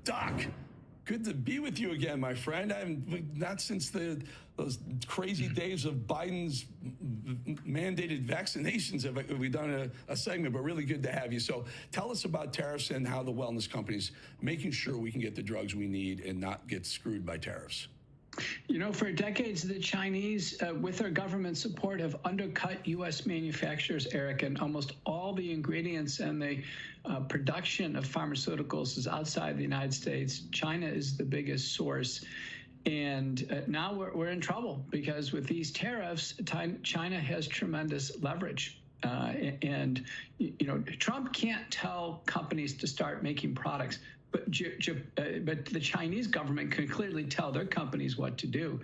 Doc, good to be with you again, my friend. I haven't, not since those crazy days of Biden's mandated vaccinations have we done a segment, but really good to have you. So tell us about tariffs and how the wellness companies making sure we can get the drugs we need and not get screwed by tariffs. You know, for decades, the Chinese, with their government support, have undercut U.S. manufacturers, Eric, and almost all the ingredients and the production of pharmaceuticals is outside the United States. China is the biggest source. And now we're in trouble because with these tariffs, China has tremendous leverage. And, you know, Trump can't tell companies to start making products, but the Chinese government can clearly tell their companies what to do.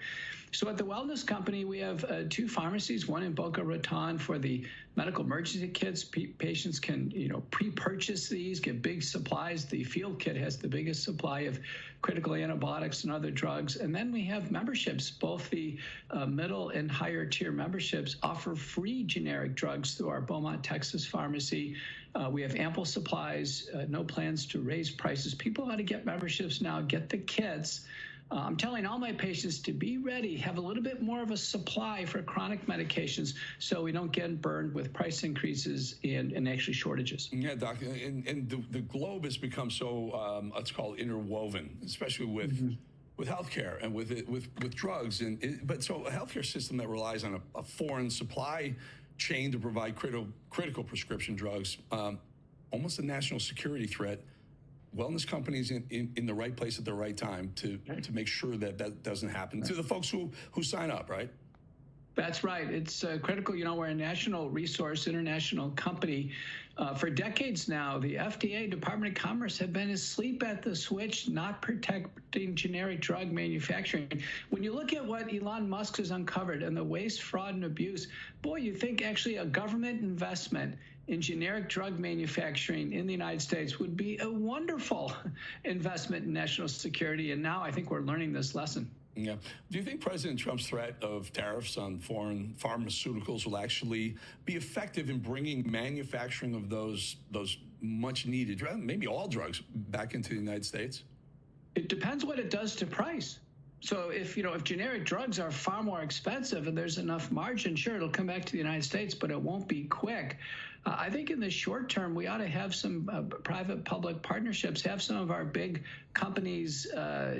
So at the wellness company, we have two pharmacies, one in Boca Raton for the medical emergency kits. Patients can, you know, pre-purchase these, get big supplies. The field kit has the biggest supply of critical antibiotics and other drugs. And then we have memberships. Both the middle and higher tier memberships offer free generic drugs through our Beaumont, Texas pharmacy. We have ample supplies, no plans to raise prices. People ought to get memberships now, get the kits. I'm telling all my patients to be ready, have a little bit more of a supply for chronic medications so we don't get burned with price increases and actually shortages. Yeah, Doc, and the globe has become so, let's call it interwoven, especially with with healthcare and with drugs. But so a healthcare system that relies on a foreign supply chain to provide critical prescription drugs, almost a national security threat. Wellness companies in the right place at the right time to make sure that that doesn't happen to the folks who sign up, right? That's right. It's critical. You know, we're a national resource, international company. For decades now, the FDA, Department of Commerce, have been asleep at the switch, not protecting generic drug manufacturing. When you look at what Elon Musk has uncovered and the waste, fraud, and abuse, boy, you think actually a government investment in generic drug manufacturing in the United States would be a wonderful investment in national security. And now I think we're learning this lesson. Yeah. Do you think President Trump's threat of tariffs on foreign pharmaceuticals will actually be effective in bringing manufacturing of those much needed, maybe all drugs, back into the United States? It depends what it does to price. So if generic drugs are far more expensive and there's enough margin, sure, it'll come back to the United States, but it won't be quick. I think in the short term, we ought to have some private-public partnerships, have some of our big companies, where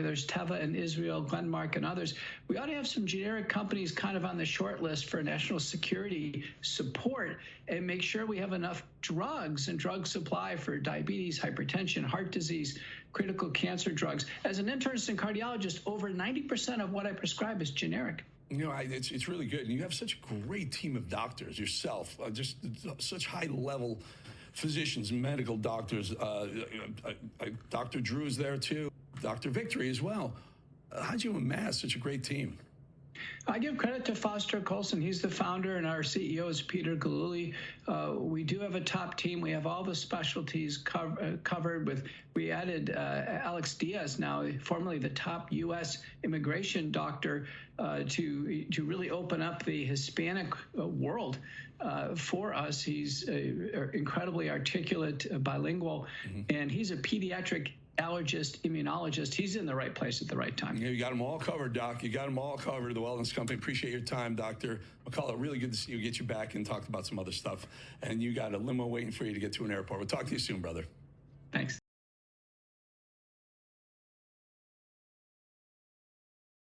there's Teva in Israel, Glenmark and others. We ought to have some generic companies kind of on the short list for national security support and make sure we have enough drugs and drug supply for diabetes, hypertension, heart disease, critical cancer drugs. As an internist and cardiologist, over 90% of what I prescribe is generic. You know, it's really good. And you have such a great team of doctors yourself, just such high-level physicians, medical doctors. Dr. Drew is there, too. Dr. Victory as well. How'd you amass such a great team? I give credit to Foster Colson. He's the founder, and our CEO is Peter Galuli. We do have a top team. We have all the specialties covered with. We added Alex Diaz, now formerly the top U.S. immigration doctor, to really open up the Hispanic world for us. He's incredibly articulate, bilingual, and he's a pediatric allergist, immunologist. He's in the right place at the right time. Yeah, you got them all covered, Doc. You got them all covered. The Wellness Company. Appreciate your time, Dr. McCullough. Really good to see you. Get you back and talk about some other stuff. And you got a limo waiting for you to get to an airport. We'll talk to you soon, brother. Thanks.